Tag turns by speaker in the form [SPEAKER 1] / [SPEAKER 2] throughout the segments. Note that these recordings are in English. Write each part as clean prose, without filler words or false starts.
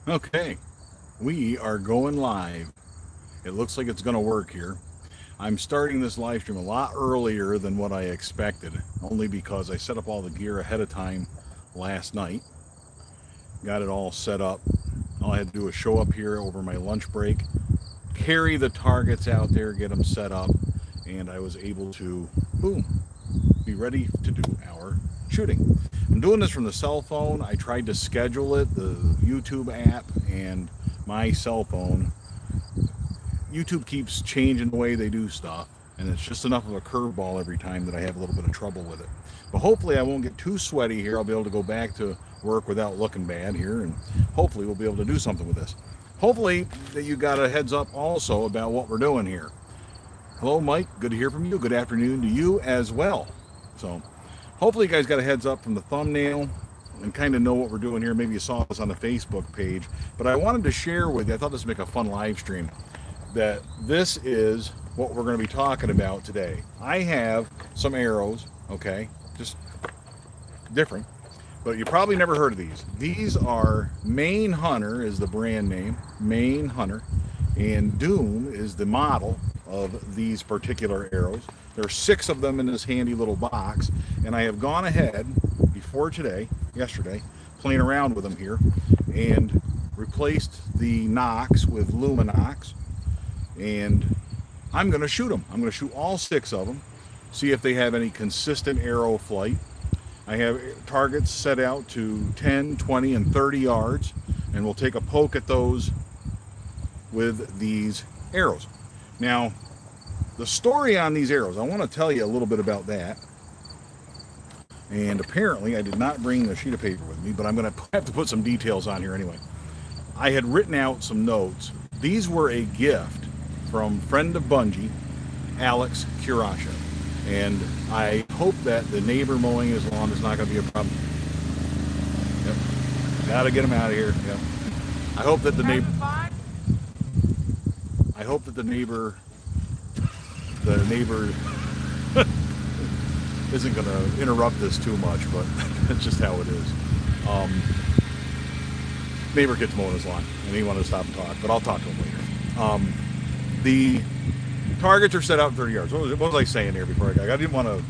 [SPEAKER 1] Okay, we are going live. It looks like it's going to work here. I'm starting this live stream a lot earlier than what I expected, only because I set up all the gear ahead of time last night. Got it all set up. All I had to do was show up here over my lunch break, carry the targets out there, get them set up, and I was able to, boom, be ready to do our shooting. I'm doing this from the cell phone. I tried to schedule it, the YouTube app, and my cell phone. YouTube keeps changing the way they do stuff, and it's just enough of a curveball every time that I have a little bit of trouble with it. But hopefully I won't get too sweaty here. I'll be able to go back to work without looking bad here, and hopefully we'll be able to do something with this. Hopefully that you got a heads up also about what we're doing here. Hello, Mike. Good to hear from you. Good afternoon to you as well. So hopefully you guys got a heads up from the thumbnail and kind of know what we're doing here. Maybe you saw this on the Facebook page, but I wanted to share with you, I thought this would make a fun live stream, that this is what we're going to be talking about today. I have some arrows, okay, just different, but you probably never heard of these. These are Maine Hunter is the brand name, Maine Hunter, and Doom is the model of these particular arrows. There are 6 of them in this handy little box, and I have gone ahead before yesterday, playing around with them here, and replaced the nocks with Luminox, and I'm going to shoot them. I'm going to shoot all 6 of them, see if they have any consistent arrow flight. I have targets set out to 10, 20, and 30 yards, and we'll take a poke at those with these arrows. Now, the story on these arrows, I want to tell you a little bit about that. And apparently, I did not bring the sheet of paper with me, but I'm going to have to put some details on here anyway. I had written out some notes. These were a gift from friend of Bunjie, Alex Kurashev. And I hope that the neighbor mowing his lawn is not going to be a problem. Yep. Got to get him out of here. Yep. I hope that the neighbor isn't going to interrupt this too much, but that's just how it is. Neighbor gets mowing his lawn, and he wanted to stop and talk, but I'll talk to him later. The targets are set out 30 yards. What was I saying here before I didn't want to.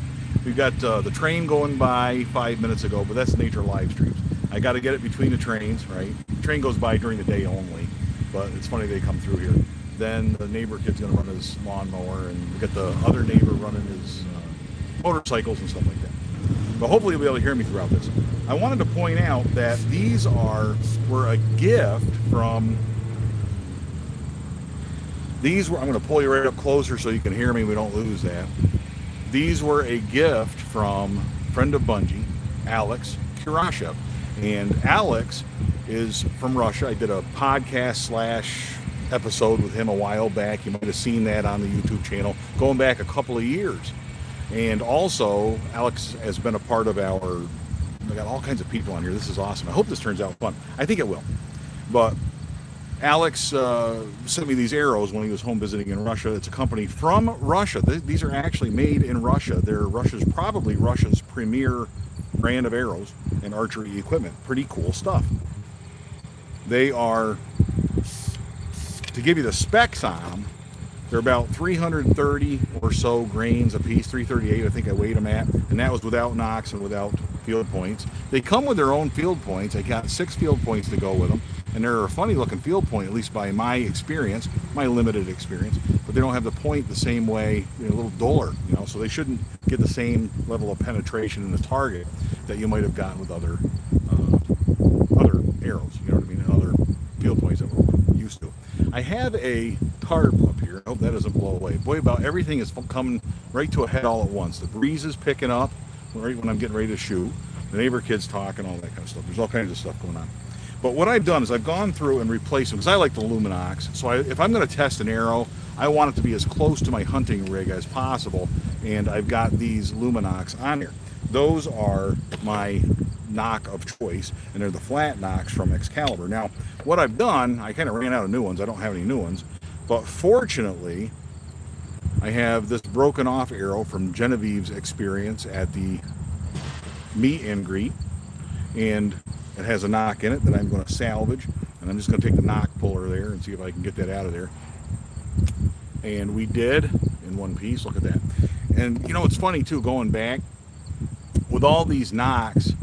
[SPEAKER 1] We got the train going by 5 minutes ago, but that's the nature of live streams. I got to get it between the trains, right? The train goes by during the day only, but it's funny they come through here. Then the neighbor kid's going to run his lawnmower, and we get the other neighbor running his motorcycles and stuff like that. But hopefully you'll be able to hear me throughout this. I wanted to point out that these were a gift from. I'm going to pull you right up closer so you can hear me. We don't lose that. These were a gift from friend of Bunjie, Alex Kurashev. And Alex is from Russia. I did a podcast / episode with him a while back. You might have seen that on the YouTube channel, going back a couple of years. And also, Alex has been a part of I got all kinds of people on here. This is awesome. I hope this turns out fun. I think it will. But Alex sent me these arrows when he was home visiting in Russia. It's a company from Russia. These are actually made in Russia. They're probably Russia's premier brand of arrows and archery equipment. Pretty cool stuff. They are, to give you the specs on them, they're about 330 or so grains a piece, 338 I think I weighed them at, and that was without nocks and without field points. They come with their own field points. I got 6 field points to go with them, and they're a funny looking field point, at least by my experience, my limited experience, but they don't have the point the same way, a little duller, so they shouldn't get the same level of penetration in the target that you might have gotten with other arrows, you know what I mean, and other field points that we're used to. I have a tarp up here. I hope that doesn't blow away. Boy, about everything is coming right to a head all at once. The breeze is picking up right when I'm getting ready to shoot. The neighbor kid's talking, all that kind of stuff. There's all kinds of stuff going on. But what I've done is I've gone through and replaced them, because I like the Luminox. So if I'm going to test an arrow, I want it to be as close to my hunting rig as possible. And I've got these Luminox on here. Those are my nock of choice, and they're the flat nocks from Excalibur. Now, what I've done, I kind of ran out of new ones. I don't have any new ones. But fortunately, I have this broken off arrow from Genevieve's experience at the meet and greet. And it has a knock in it that I'm going to salvage, and I'm just going to take the knock puller there and see if I can get that out of there. And we did in one piece. Look at that. And you know, it's funny too, going back with all these knocks.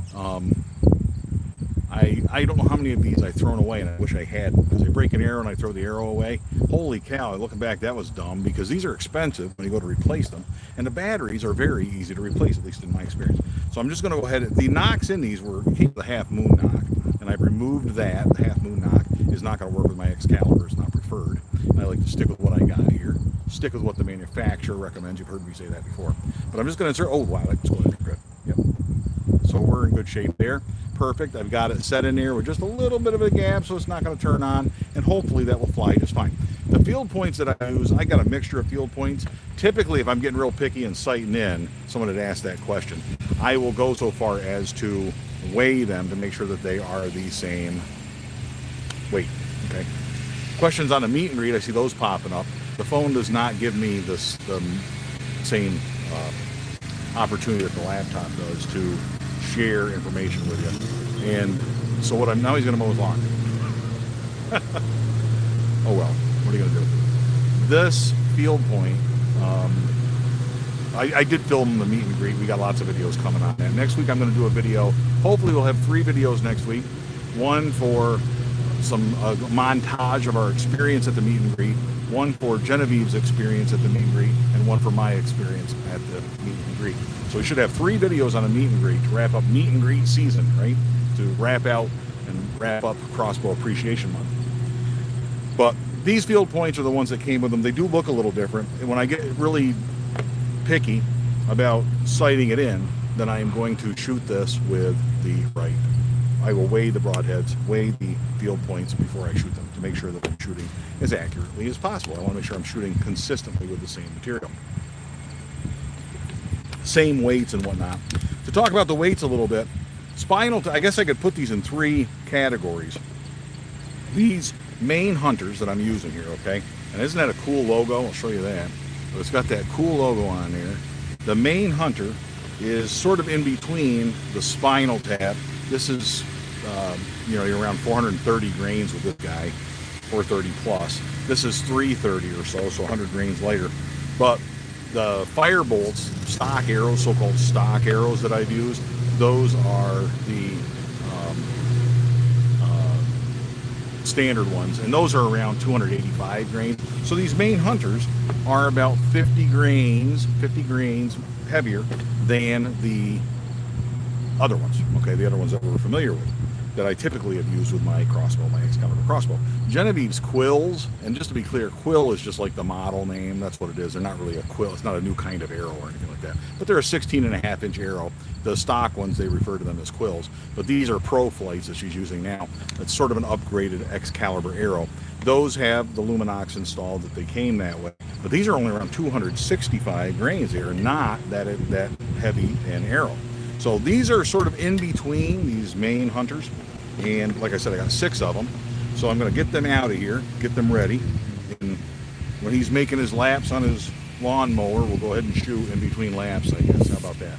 [SPEAKER 1] I don't know how many of these I've thrown away, and I wish I hadn't, because I break an arrow and I throw the arrow away. Holy cow, looking back, that was dumb, because these are expensive when you go to replace them, and the batteries are very easy to replace, at least in my experience. So I'm just going to go ahead. The knocks in these were the half moon knock, and I've removed that. The half moon knock is not going to work with my Excalibur. It's not preferred. And I like to stick with what I got here. Stick with what the manufacturer recommends. You've heard me say that before. But I'm just going to insert, oh wow, that's going good. Yep. So we're in good shape there. Perfect. I've got it set in there with just a little bit of a gap, so it's not going to turn on, and hopefully that will fly just fine. The field points that I use, I got a mixture of field points. Typically, if I'm getting real picky and sighting in, someone had asked that question, I will go so far as to weigh them to make sure that they are the same weight. Okay. Questions on the meet and greet, I see those popping up. The phone does not give me the same opportunity that the laptop does to share information with you. And so what I'm now, he's going to mow his lawn. Oh well, what are you going to do? This field point, I did film the meet and greet. We got lots of videos coming on that. Next week I'm going to do a video. Hopefully we'll have 3 videos next week. One for some montage of our experience at the meet and greet, one for Genevieve's experience at the meet and greet, and one for my experience at the meet and greet. So we should have 3 videos on a meet and greet to wrap up meet and greet season, right? To wrap out and wrap up Crossbow Appreciation Month. But these field points are the ones that came with them. They do look a little different. And when I get really picky about sighting it in, then I am going to shoot this with the right. I will weigh the broadheads, weigh the field points before I shoot them to make sure that I'm shooting as accurately as possible. I want to make sure I'm shooting consistently with the same material. Same weights and whatnot. To talk about the weights a little bit, I guess I could put these in 3 categories. These main hunters that I'm using here, okay? And isn't that a cool logo? I'll show you that. But it's got that cool logo on there. The main hunter is sort of in between the spinal tap. This is, you're around 430 grains with this guy, 430 plus. This is 330 or so 100 grains lighter. But the fire bolts, stock arrows, so-called stock arrows that I've used, those are the standard ones, and those are around 285 grains. So these main hunters are about 50 grains heavier than the other ones, okay, the other ones that we're familiar with, that I typically have used with my crossbow, my Excalibur crossbow. Genevieve's quills, and just to be clear, quill is just like the model name, that's what it is. They're not really a quill, it's not a new kind of arrow or anything like that, but they're a 16.5-inch arrow. The stock ones, they refer to them as quills, but these are pro flights that she's using now. It's sort of an upgraded Excalibur arrow. Those have the Luminox installed that they came that way, but these are only around 265 grains. They are not that heavy an arrow. So these are sort of in between these main hunters, and like I said, I got 6 of them. So I'm going to get them out of here, get them ready, and when he's making his laps on his lawnmower, we'll go ahead and shoot in between laps, I guess. How about that?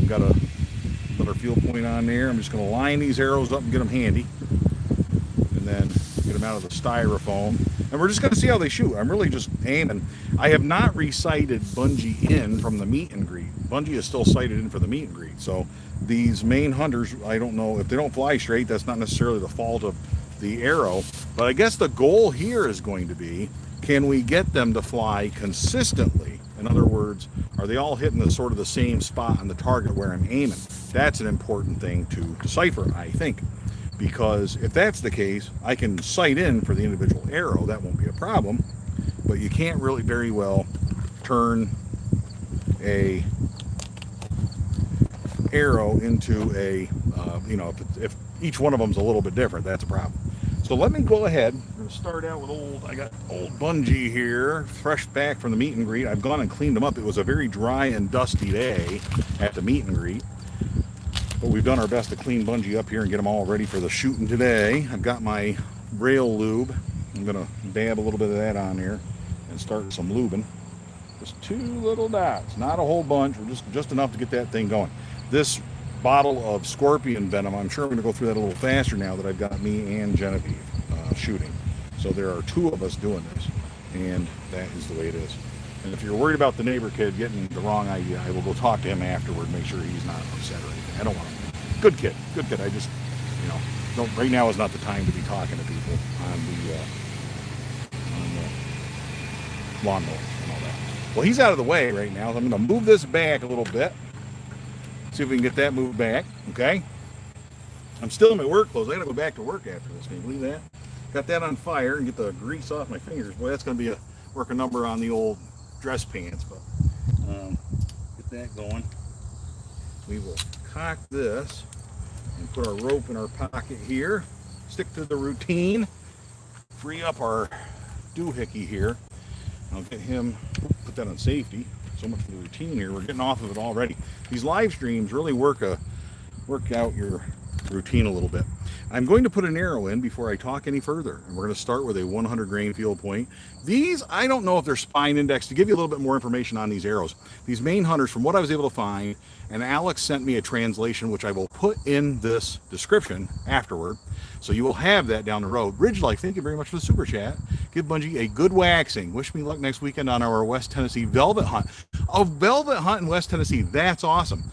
[SPEAKER 1] Got another field point on there. I'm just going to line these arrows up and get them handy, and then get them out of the styrofoam, and we're just going to see how they shoot. I'm really just aiming. I have not resighted Bunjie in from the meet and greet. Bunjie is still sighted in for the meet and greet. So these main hunters, I don't know if they don't fly straight. That's not necessarily the fault of the arrow, but I guess the goal here is going to be, can we get them to fly consistently? In other words, are they all hitting the sort of the same spot on the target where I'm aiming? That's an important thing to decipher, I think, because if that's the case, I can sight in for the individual arrow. That won't be a problem, but you can't really very well turn a arrow into a, if each one of them's a little bit different, that's a problem. So let me go ahead. I'm going to start out with I got old Bunjie here, fresh back from the meet and greet. I've gone and cleaned them up. It was a very dry and dusty day at the meet and greet, but we've done our best to clean Bunjie up here and get them all ready for the shooting today. I've got my rail lube. I'm going to dab a little bit of that on there and start some lubing. Just 2 little dots, not a whole bunch, just enough to get that thing going. This bottle of scorpion venom. I'm sure I'm going to go through that a little faster now that I've got me and Genevieve shooting. So there are two of us doing this, and that is the way it is. And if you're worried about the neighbor kid getting the wrong idea, I will go talk to him afterward, make sure he's not upset or anything. I don't want him. Good kid. I just, right now is not the time to be talking to people on the lawnmower and all that. Well, he's out of the way right now. So I'm going to move this back a little bit. See if we can get that moved back. Okay. I'm still in my work clothes. I got to go back to work after this. Can you believe that? Got that on fire and get the grease off my fingers. Boy, that's going to be a working number on the old dress pants. But get that going. We will cock this and put our rope in our pocket here. Stick to the routine. Free up our doohickey here. I'll get him, put that on safety. So much for the routine here. We're getting off of it already. These live streams really work out your routine a little bit. I'm going to put an arrow in before I talk any further. And we're going to start with a 100 grain field point. These, I don't know if they're spine indexed. To give you a little bit more information on these arrows, these main hunters, from what I was able to find, and Alex sent me a translation, which I will put in this description afterward. So you will have that down the road. Ridge Life, thank you very much for the super chat. Give Bunjie a good waxing. Wish me luck next weekend on our West Tennessee velvet hunt. A velvet hunt in West Tennessee. That's awesome.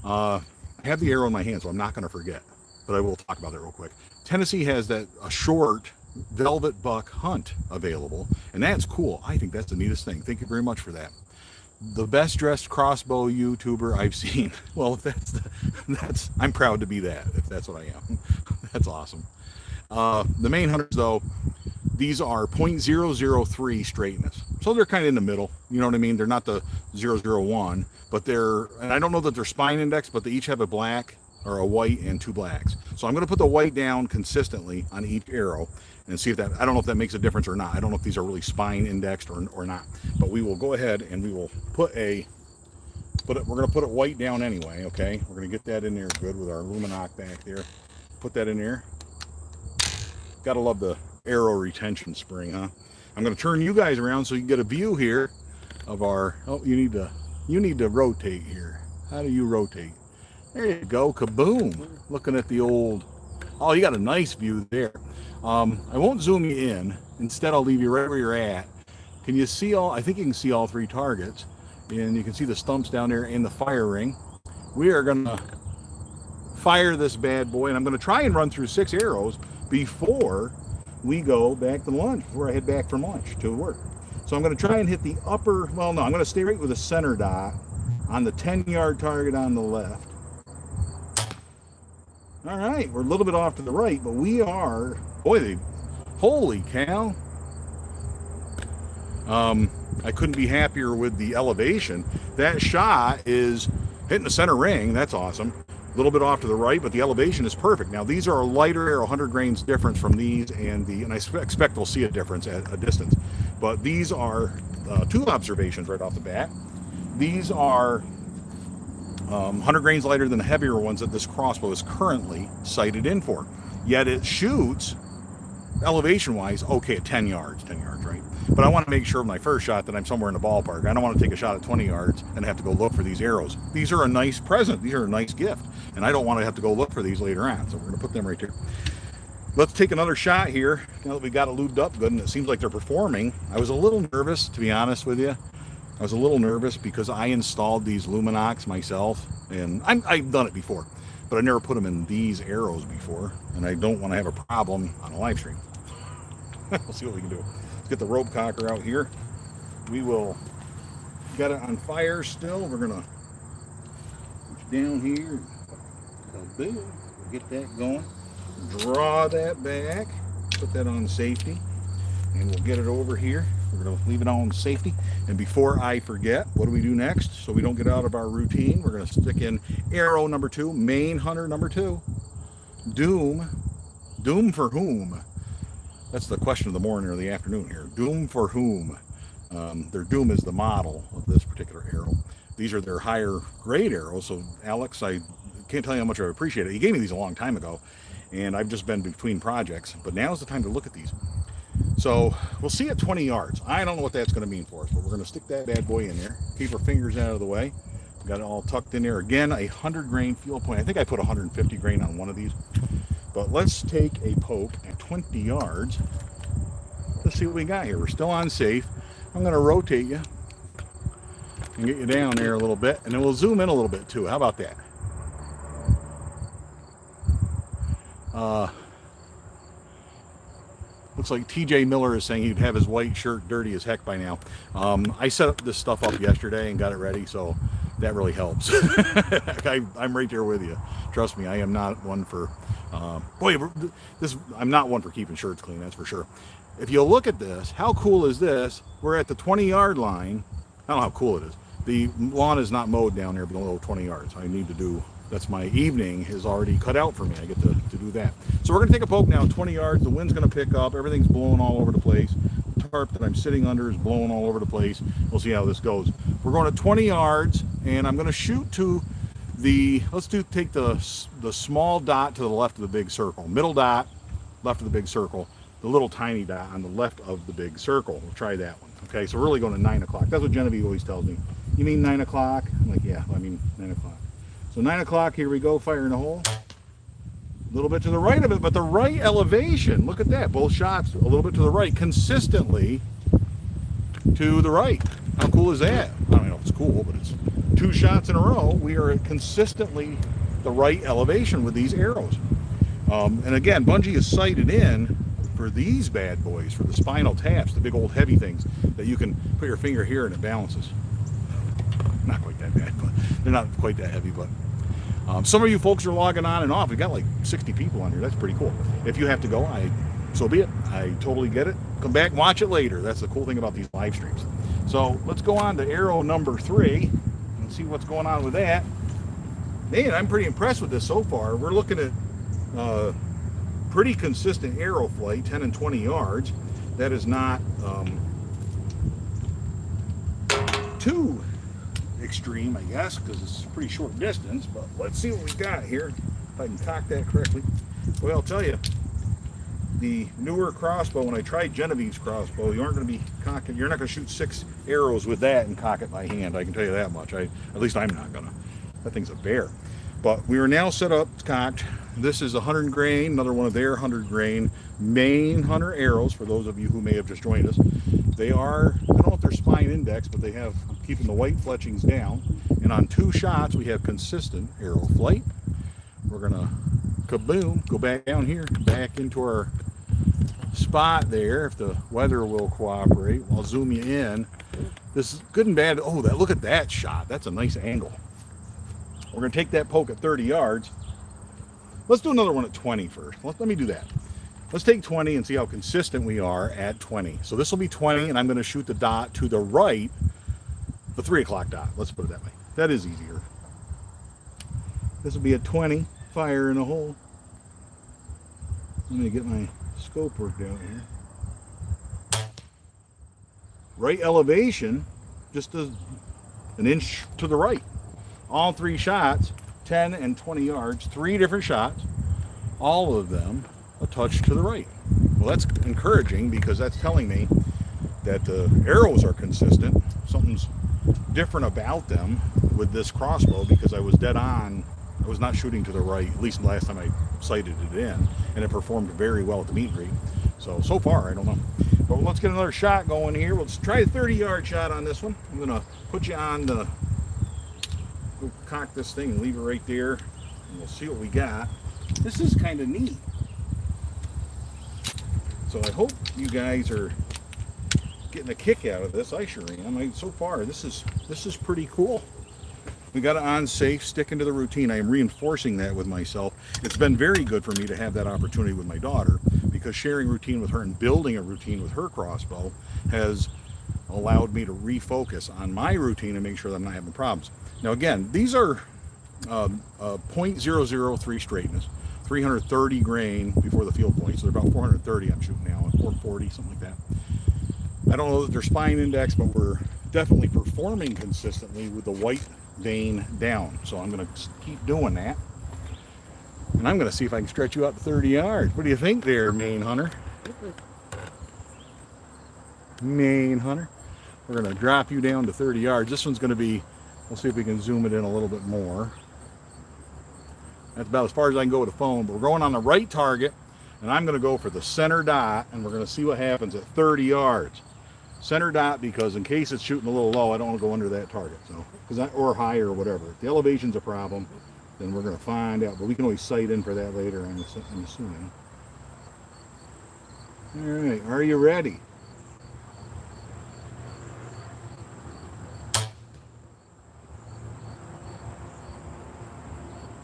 [SPEAKER 1] I have the arrow in my hand, so I'm not going to forget. But I will talk about that real quick. Tennessee has a short velvet buck hunt available, and that's cool. I think that's the neatest thing. Thank you very much for that. The best dressed crossbow YouTuber I've seen. Well, if I'm proud to be that, if that's what I am. That's awesome. The main hunters, though, these are .003 straightness. So they're kind of in the middle. You know what I mean? They're not the 001, but and I don't know that they're spine index, but they each have a black or a white and two blacks. So I'm going to put the white down consistently on each arrow and see if that, I don't know if that makes a difference or not. I don't know if these are really spine indexed or not, but we will go ahead and we will we're going to put it white down anyway. Okay. We're going to get that in there good with our Luminoc back there. Put that in there. Gotta love the arrow retention spring, huh? I'm going to turn you guys around so you can get a view here of our, you need to rotate here. How do you rotate? There you go, kaboom. Looking at the old, you got a nice view there. I won't zoom you in. Instead, I'll leave you right where you're at. Can you see I think you can see all three targets. And you can see the stumps down there in the fire ring. We are gonna fire this bad boy, and I'm gonna try and run through 6 arrows before we go back to lunch, before I head back from lunch to work. So I'm gonna try and hit the upper, I'm gonna stay right with the center dot on the 10-yard target on the left. All right, we're a little bit off to the right, but we are, holy cow. I couldn't be happier with the elevation. That shot is hitting the center ring. That's awesome. A little bit off to the right, but the elevation is perfect. Now, these are a lighter arrow, 100 grains difference from these, and I expect we'll see a difference at a distance. But these are 2 observations right off the bat. These are 100 grains lighter than the heavier ones that this crossbow is currently sighted in for. Yet it shoots, elevation-wise, okay, at 10 yards, right? But I want to make sure with my first shot that I'm somewhere in the ballpark. I don't want to take a shot at 20 yards and have to go look for these arrows. These are a nice present. These are a nice gift. And I don't want to have to go look for these later on. So we're going to put them right there. Let's take another shot here, now that we got it lubed up good, and it seems like they're performing. I was a little nervous, to be honest with you. I was a little nervous because I installed these Luminocs myself, and I've done it before, but I never put them in these arrows before, and I don't want to have a problem on a live stream. We'll see what we can do. Let's get the rope cocker out here. We will get it on fire still. We're going to put down here. We'll get that going. Draw that back. Put that on safety, and we'll get it over here. We're going to leave it on safety. And before I forget, what do we do next? So we don't get out of our routine, we're going to stick in arrow number 2, main hunter number 2. Doom. Doom for whom? That's the question of the morning or the afternoon here. Doom for whom? Their Doom is the model of this particular arrow. These are their higher grade arrows. So Alex, I can't tell you how much I appreciate it. He gave me these a long time ago, and I've just been between projects. But now's the time to look at these. So we'll see at 20 yards. I don't know what that's going to mean for us, but we're going to stick that bad boy in there. Keep our fingers out of the way. Got it all tucked in there. Again, 100 grain field point. I think I put 150 grain on one of these. But let's take a poke at 20 yards. Let's see what we got here. We're still on safe. I'm going to rotate you and get you down there a little bit, and then we'll zoom in a little bit too. How about that? Looks like TJ Miller is saying he'd have his white shirt dirty as heck by now. I set up this stuff up yesterday and got it ready, so that really helps. I'm right there with you. Trust me, I am not one for I'm not one for keeping shirts clean, that's for sure. If you look at this, how cool is this? We're at the 20-yard line. I don't know how cool it is. The lawn is not mowed down there below 20 yards. I need to do, that's my evening is already cut out for me. I get to do that. So we're going to take a poke now, 20 yards. The wind's going to pick up. Everything's blowing all over the place. The tarp that I'm sitting under is blowing all over the place. We'll see how this goes. We're going to 20 yards, and I'm going to shoot to the, take the small dot to the left of the big circle. Middle dot, left of the big circle. The little tiny dot on the left of the big circle. We'll try that one. Okay, so we're really going to 9 o'clock. That's what Genevieve always tells me. You mean 9 o'clock? I'm like, yeah, I mean 9 o'clock. So 9 o'clock, here we go, fire in the hole. A little bit to the right of it, but the right elevation, look at that. Both shots a little bit to the right, consistently to the right. How cool is that? I don't know if it's cool, but it's 2 shots in a row. We are at consistently the right elevation with these arrows. And again, Bunjie is sighted in for these bad boys, for the spinal taps, the big old heavy things that you can put your finger here and it balances. Not quite that bad, but they're not quite that heavy. But some of you folks are logging on and off. We've got like 60 people on here. That's pretty cool. If you have to go, so be it. I totally get it. Come back and watch it later. That's the cool thing about these live streams. So let's go on to arrow number 3 and see what's going on with that. Man, I'm pretty impressed with this so far. We're looking at pretty consistent arrow flight, 10 and 20 yards. That is not too extreme, I guess, because it's a pretty short distance. But let's see what we got here, if I can cock that correctly. Well, I'll tell you, the newer crossbow, when I tried Genevieve's crossbow, you aren't going to be cocking, you're not going to shoot 6 arrows with that and cock it by hand. I can tell you that much. At least I'm not going to. That thing's a bear. But we are now set up, cocked. This is 100 grain, another one of their 100 grain Maine Hunter arrows, for those of you who may have just joined us. They are, I don't know if they're spine index, but they have keeping the white fletchings down. And on 2 shots, we have consistent arrow flight. We're gonna kaboom, go back down here, back into our spot there, if the weather will cooperate. I'll zoom you in. This is good and bad. Oh, look at that shot. That's a nice angle. We're going to take that poke at 30 yards. Let's do another one at 20 first. Let me do that. Let's take 20 and see how consistent we are at 20. So this will be 20, and I'm going to shoot the dot to the right, the 3 o'clock dot. Let's put it that way. That is easier. This will be at 20. Fire in a hole. Let me get my scope worked out here. Right elevation, just an inch to the right. All 3 shots, 10 and 20 yards, 3 different shots, all of them a touch to the right. Well, that's encouraging, because that's telling me that the arrows are consistent. Something's different about them with this crossbow, because I was dead on. I was not shooting to the right, at least last time I sighted it in, and it performed very well at the meet and greet. So far, I don't know. But let's get another shot going here. Let's try a 30-yard shot on this one. I'm going to put you on the... We'll cock this thing and leave it right there, and we'll see what we got. This is kind of neat. So I hope you guys are getting a kick out of this. I sure am. So far, this is pretty cool. We got it on safe, sticking to the routine. I am reinforcing that with myself. It's been very good for me to have that opportunity with my daughter, because sharing routine with her and building a routine with her crossbow has allowed me to refocus on my routine and make sure that I'm not having problems. Now again, these are 0.003 straightness, 330 grain before the field point, so they're about 430 I'm shooting now, and 440, something like that. I don't know that they're spine index, but we're definitely performing consistently with the white vein down. So I'm going to keep doing that. And I'm going to see if I can stretch you out to 30 yards. What do you think there, Maine Hunter? Maine Hunter. We're going to drop you down to 30 yards. This one's going to be We'll see if we can zoom it in a little bit more. That's about as far as I can go with the phone, but we're going on the right target, and I'm going to go for the center dot, and we're going to see what happens at 30 yards. Center dot, because in case it's shooting a little low, I don't want to go under that target, so or higher or whatever. If the elevation's a problem, then we're going to find out, but we can always sight in for that later, I'm assuming. All right, are you ready?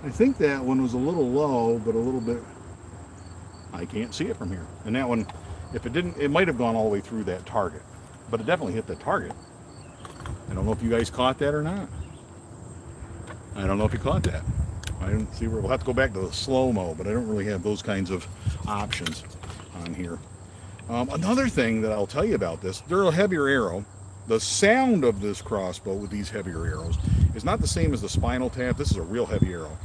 [SPEAKER 1] I think that one was a little low, but a little bit, I can't see it from here. And that one, if it didn't, it might have gone all the way through that target, but it definitely hit the target. I don't know if you guys caught that or not. I don't know if you caught that. I didn't see where, we'll have to go back to the slow-mo, but I don't really have those kinds of options on here. Another thing that I'll tell you about this, they're a heavier arrow. The sound of this crossbow with these heavier arrows is not the same as the Spinal Tap. This is a real heavy arrow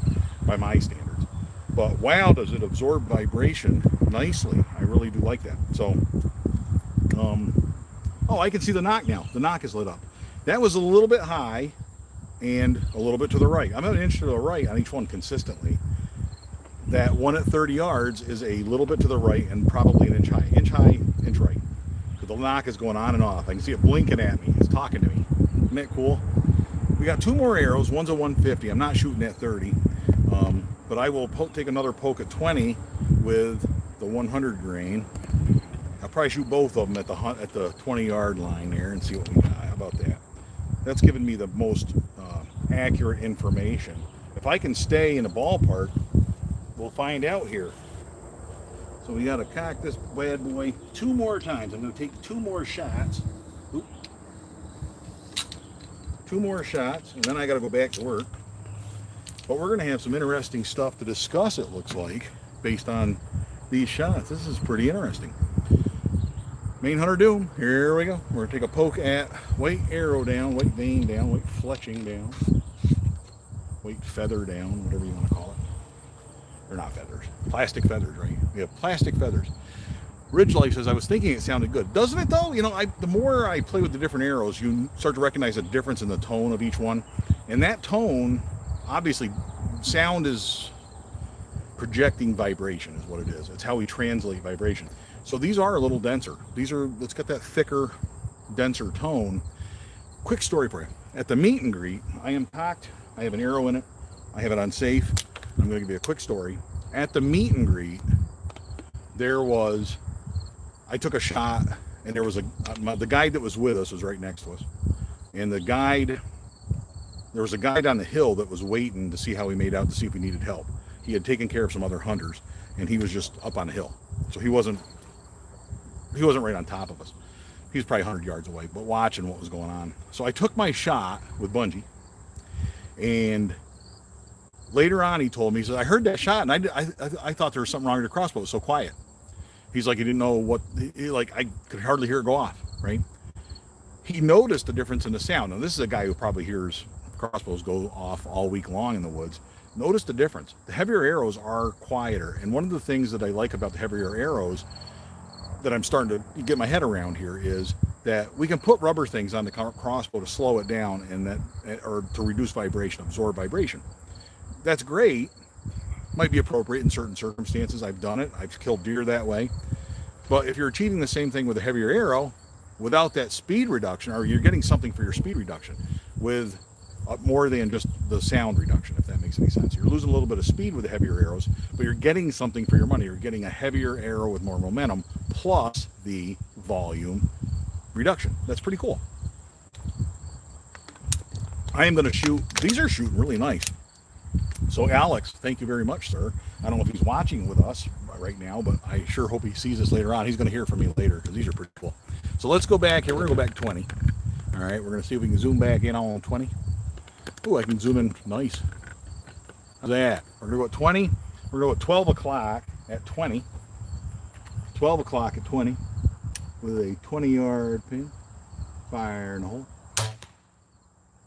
[SPEAKER 1] by my standards. But wow, does it absorb vibration nicely. I really do like that. So, oh, I can see the knock now. The knock is lit up. That was a little bit high and a little bit to the right. I'm an inch to the right on each one consistently. That one at 30 yards is a little bit to the right and probably an inch high, inch right. Because the knock is going on and off. I can see it blinking at me. It's talking to me. Isn't that cool? We got two more arrows. One's a 150. I'm not shooting at 30. But I will take another poke at 20 with the 100 grain. I'll probably shoot both of them at the 20-yard line there and see what we got. How about that? That's giving me the most accurate information. If I can stay in the ballpark, we'll find out here. So we got to cock this bad boy 2 more times. I'm going to take 2 more shots. Oop. 2 more shots, and then I got to go back to work. But we're going to have some interesting stuff to discuss, it looks like, based on these shots. This is pretty interesting. Main Hunter Doom, here we go. We're going to take a poke at white arrow down, white vein down, white fletching down, white feather down, whatever you want to call it. They're not feathers. Plastic feathers, right? We have plastic feathers. Ridge Life says, I was thinking it sounded good. Doesn't it though? You know, the more I play with the different arrows, you start to recognize a difference in the tone of each one. And that tone, obviously, sound is projecting vibration is what it is. It's how we translate vibration. So these are a little denser. Let's get that thicker, denser tone. Quick story for you. At the meet and greet, I am cocked. I have an arrow in it. I have it on safe. I'm going to give you a quick story. At the meet and greet, I took a shot, and there was the guide that was with us was right next to us. And there was a guide on the hill that was waiting to see how we made out, to see if we needed help. He had taken care of some other hunters, and he was just up on the hill. So he wasn't right on top of us. He was probably 100 yards away, but watching what was going on. So I took my shot with Bunjie, and later on he told me, he said, I heard that shot, and I thought there was something wrong with the crossbow. It was so quiet. He's like, he didn't know I could hardly hear it go off, right? He noticed the difference in the sound. Now, this is a guy who probably hears crossbows go off all week long in the woods. Notice the difference. The heavier arrows are quieter, and one of the things that I like about the heavier arrows that I'm starting to get my head around here is that we can put rubber things on the crossbow to slow it down or to reduce vibration, absorb vibration. That's great. Might be appropriate in certain circumstances. I've done it. I've killed deer that way. But if you're achieving the same thing with a heavier arrow without that speed reduction, or you're getting something for your speed reduction with more than just the sound reduction, if that makes any sense. You're losing a little bit of speed with the heavier arrows, but you're getting something for your money. You're getting a heavier arrow with more momentum plus the volume reduction. That's pretty cool. I am going to shoot. These are shooting really nice. So Alex, thank you very much, sir. I don't know if he's watching with us right now, but I sure hope he sees this later on. He's going to hear from me later because these are pretty cool. So let's go back here. We're going to go back 20. All right, we're going to see if we can zoom back in on 20. Oh, I can zoom in nice. How's that? We're going to go at 20. We're going to go at 12 o'clock at 20. 12 o'clock at 20 with a 20-yard pin. Fire in the hole.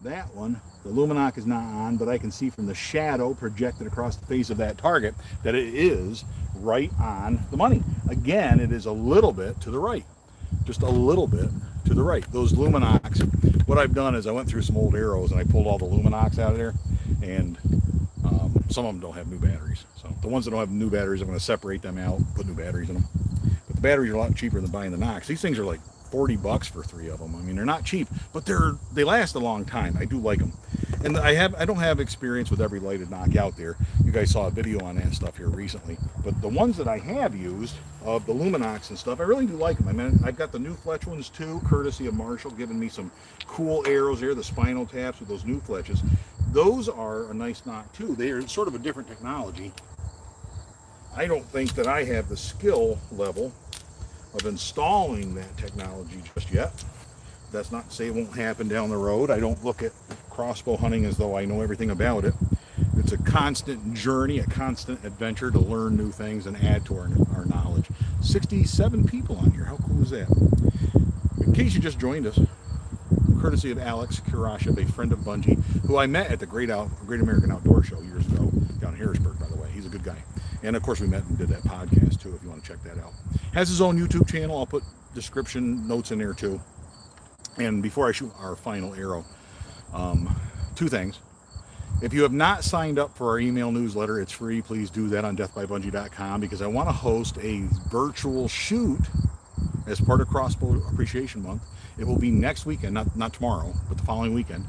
[SPEAKER 1] That one, the Luminok is not on, but I can see from the shadow projected across the face of that target that it is right on the money. Again, it is a little bit to the right. Just a little bit to the right. Those Luminox, what I've done is I went through some old arrows and I pulled all the Luminox out of there, and some of them don't have new batteries. So the ones that don't have new batteries, I'm going to separate them out, put new batteries in them. But the batteries are a lot cheaper than buying the Nox. These things are like $40 for 3 of them. I mean, they're not cheap, but they last a long time. I do like them. And I don't have experience with every lighted Nox out there. You guys saw a video on that stuff here recently. But the ones that I have used, of the Luminox and stuff, I really do like them. I mean, I've got the new Fletch ones too, courtesy of Marshall, giving me some cool arrows here, the spinal taps with those new Fletches. Those are a nice Nox too. They are sort of a different technology. I don't think that I have the skill level of installing that technology just yet. That's not to say it won't happen down the road. I don't look at crossbow hunting as though I know everything about it. It's a constant journey, a constant adventure to learn new things and add to our knowledge. 67 people on here. How cool is that? In case you just joined us, courtesy of Alex Kurashev, a friend of Bunjie, who I met at the Great American Outdoor Show years ago down in Harrisburg, by the way. He's a good guy. And of course we met and did that podcast too, if you want to check that out. Has his own YouTube channel. I'll put description notes in there too. And before I shoot our final arrow, 2 things. If you have not signed up for our email newsletter, it's free. Please do that on deathbybunjie.com, because I want to host a virtual shoot as part of Crossbow Appreciation Month. It will be next weekend, not tomorrow, but the following weekend.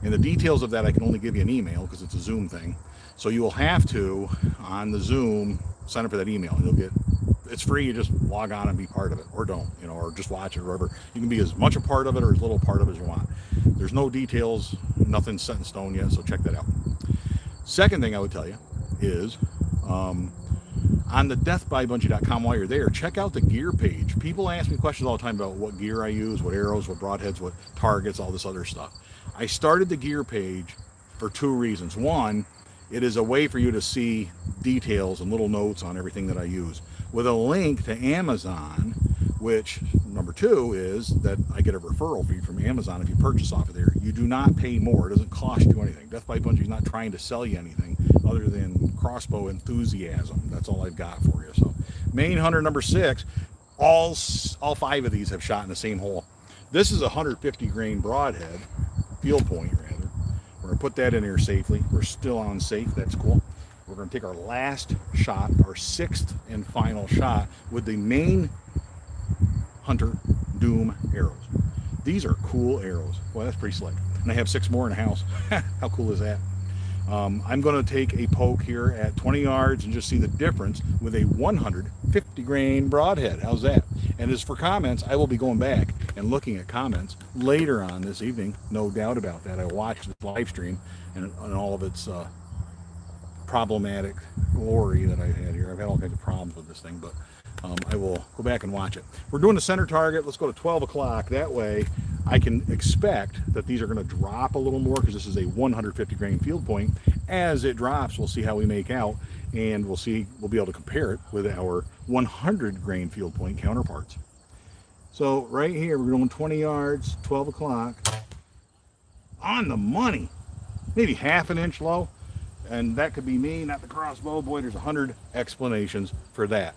[SPEAKER 1] And the details of that I can only give you an email because it's a Zoom thing. So you will have to, on the Zoom, sign up for that email, and you'll get, it's free. You just log on and be part of it, or don't, or just watch it, or whatever. You can be as much a part of it or as little part of it as you want. There's no details, nothing set in stone yet, so check that out. Second thing I would tell you is, on the deathbybunjie.com, while you're there, check out the gear page. People ask me questions all the time about what gear I use, what arrows, what broadheads, what targets, all this other stuff. I started the gear page for 2 reasons. One, it is a way for you to see details and little notes on everything that I use, with a link to Amazon, which, number 2, is that I get a referral fee from Amazon if you purchase off of there. You do not pay more. It doesn't cost you anything. Death by Bunjie is not trying to sell you anything other than crossbow enthusiasm. That's all I've got for you. So, main hunter number 6, all 5 of these have shot in the same hole. This is a 150 grain broadhead, field point rather. We're going to put that in here safely. We're still on safe. That's cool. We're going to take our last shot, our 6th and final shot, with the main Hunter Doom arrows. These are cool arrows. Boy, that's pretty slick. And I have 6 more in the house. How cool is that? I'm going to take a poke here at 20 yards and just see the difference with a 150 grain broadhead. How's that? And as for comments, I will be going back and looking at comments later on this evening. No doubt about that. I watched the live stream and all of its problematic glory that I had here. I've had all kinds of problems with this thing, but I will go back and watch it. We're doing the center target. Let's go to 12 o'clock. That way I can expect that these are going to drop a little more, because this is a 150 grain field point. As it drops, we'll see how we make out, and we'll be able to compare it with our 100 grain field point counterparts. So right here, we're going 20 yards, 12 o'clock, on the money, maybe half an inch low. And that could be me, not the crossbow. Boy, there's 100 explanations for that.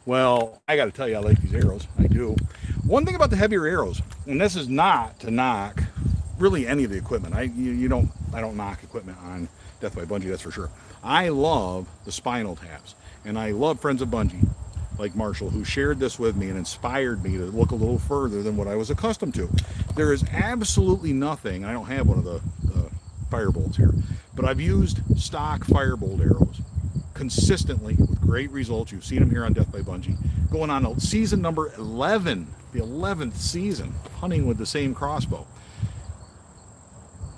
[SPEAKER 1] Well, I got to tell you, I like these arrows. I do. One thing about the heavier arrows, and this is not to knock really any of the equipment. I don't knock equipment on Death by Bunjie, that's for sure. I love the spinal taps, and I love friends of Bunjie like Marshall, who shared this with me and inspired me to look a little further than what I was accustomed to. There is absolutely nothing. I don't have one of the Firebolts here, but I've used stock Firebolt arrows consistently with great results. You've seen them here on Death by Bunjie, going on season number 11, the 11th season, hunting with the same crossbow.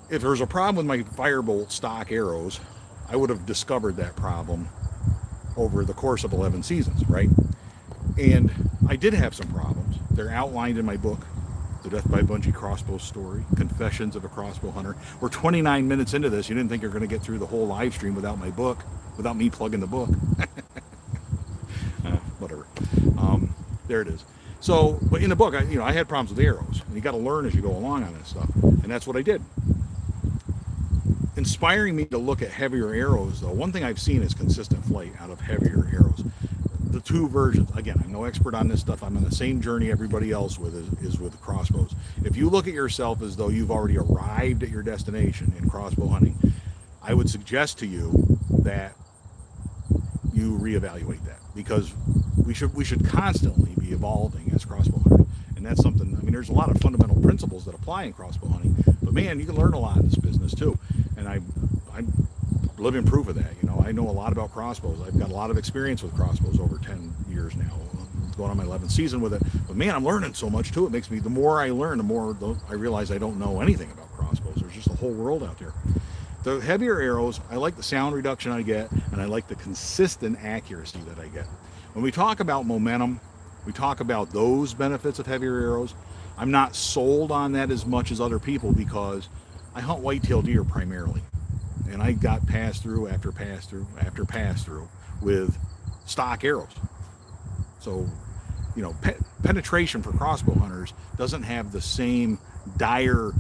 [SPEAKER 1] If there was a problem with my Firebolt stock arrows, I would have discovered that problem over the course of 11 seasons, right? And I did have some problems. They're outlined in my book, The Death by Bunjie Crossbow Story, Confessions of a Crossbow Hunter. We're 29 minutes into this. You didn't think you're going to get through the whole live stream without my book, without me plugging the book. Whatever. There it is. So, but in the book, I had problems with the arrows, and you got to learn as you go along on this stuff, and that's what I did. Inspiring me to look at heavier arrows, though, one thing I've seen is consistent flight out of heavier arrows. The two versions. Again, I'm no expert on this stuff. I'm on the same journey everybody else is with crossbows. If you look at yourself as though you've already arrived at your destination in crossbow hunting, I would suggest to you that you reevaluate that, because we should constantly be evolving as crossbow hunters. And that's something, I mean, there's a lot of fundamental principles that apply in crossbow hunting, but man, you can learn a lot in this business too. And I'm living proof of that. You know, I know a lot about crossbows. I've got a lot of experience with crossbows over 10 years now. I'm going on my 11th season with it. But man, I'm learning so much too. It makes me, the more I learn, the more I realize I don't know anything about crossbows. There's just a whole world out there. The heavier arrows, I like the sound reduction I get, and I like the consistent accuracy that I get. When we talk about momentum, we talk about those benefits of heavier arrows. I'm not sold on that as much as other people, because I hunt whitetail deer primarily. And I got pass through after pass through after pass through with stock arrows. So, you know, penetration for crossbow hunters doesn't have the same dire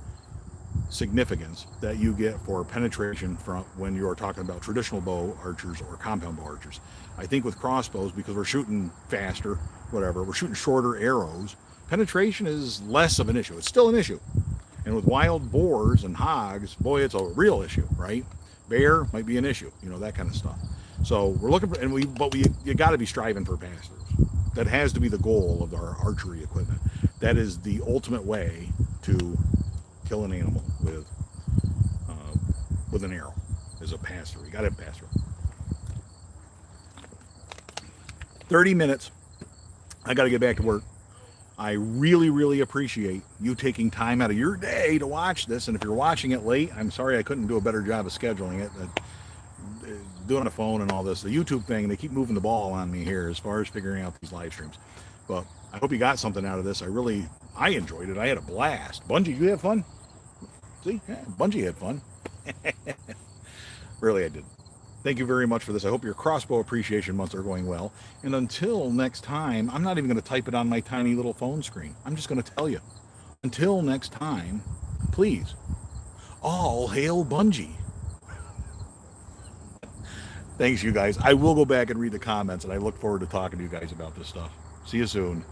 [SPEAKER 1] significance that you get for penetration from when you're talking about traditional bow archers or compound bow archers. I think with crossbows, because we're shooting faster, whatever, we're shooting shorter arrows, penetration is less of an issue. It's still an issue. And with wild boars and hogs, boy, it's a real issue, right? Bear might be an issue, you know, that kind of stuff. So we're looking for, you got to be striving for pass throughs. That has to be the goal of our archery equipment. That is the ultimate way to kill an animal with an arrow, is a pass through. You got to have a pass through. 30 minutes. I got to get back to work. I really, really appreciate you taking time out of your day to watch this. And if you're watching it late, I'm sorry I couldn't do a better job of scheduling it. Doing a phone and all this, the YouTube thing, they keep moving the ball on me here as far as figuring out these live streams. But I hope you got something out of this. I enjoyed it. I had a blast. Bunjie, you have fun? See? Yeah, Bunjie had fun. Really, I did. Thank you very much for this. I hope your crossbow appreciation months are going well. And until next time, I'm not even going to type it on my tiny little phone screen. I'm just going to tell you. Until next time, please, all hail Bunjie. Thanks, you guys. I will go back and read the comments, and I look forward to talking to you guys about this stuff. See you soon.